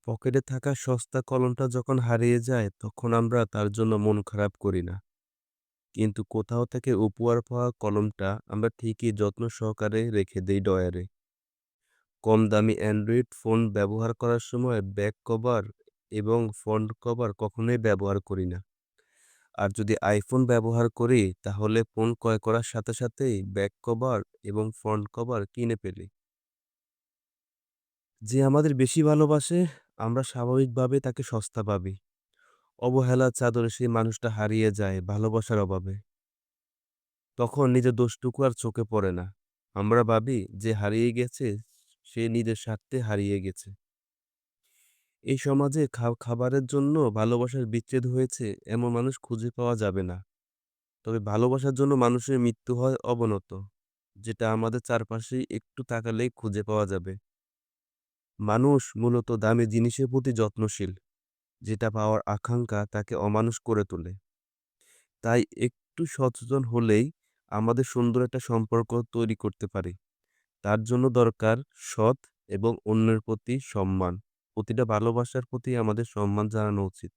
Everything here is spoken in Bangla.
পকেটে থাকা সস্তা কলমটা যখন হারিয়ে যায় তখন আমরা তার জন্য মন খারাপ করি না। কিন্তু কোথাও থেকে উপহার পাওয়া কলমটা আমরা ঠিকই যত্ন সহকারে রেখে দেই ডয়ারে। কম দামি অ্যান্ড্রয়েড ফোন ব্যবহার করার সময় ব্যাক কভার এবং ফ্রন্ট কভার কখনোই ব্যবহার করি না। আর যদি আইফোন ব্যবহার করি তাহলে ফোন ক্রয় করার সাথে সাথেই ব্যাক কভার এবং ফ্রন্ট কভার কিনে ফেলি। যে আমাদের বেশি ভালোবাসে আমরা স্বাভাবিকভাবে তাকে সস্তা ভাবি। অবহেলার চাদরে সেই মানুষটা হারিয়ে যায় ভালোবাসার অভাবে। তখন নিজের দোষটুকু আর চোখে পড়ে না। আমরা ভাবি যে হারিয়ে গেছে সে নিজের স্বার্থে হারিয়ে গেছে। এই সমাজে খাবারের জন্য ভালোবাসার বিচ্ছেদ হয়েছে এমন মানুষ খুঁজে পাওয়া যাবে না। তবে ভালোবাসার জন্য মানুষের মৃত্যু হয় অবনত, যেটা আমাদের চারপাশেই একটু তাকালেই খুঁজে পাওয়া যাবে। মানুষ মূলত দামি জিনিসের প্রতি যত্নশীল, যেটা পাওয়ার আকাঙ্ক্ষা তাকে অমানুষ করে তোলে। তাই একটু সচেতন হলেই আমাদের সুন্দর একটা সম্পর্ক তৈরি করতে পারি। তার জন্য দরকার সৎ এবং অন্যের প্রতি সম্মান। প্রতিটা ভালোবাসার প্রতি আমাদের সম্মান জানানো উচিত।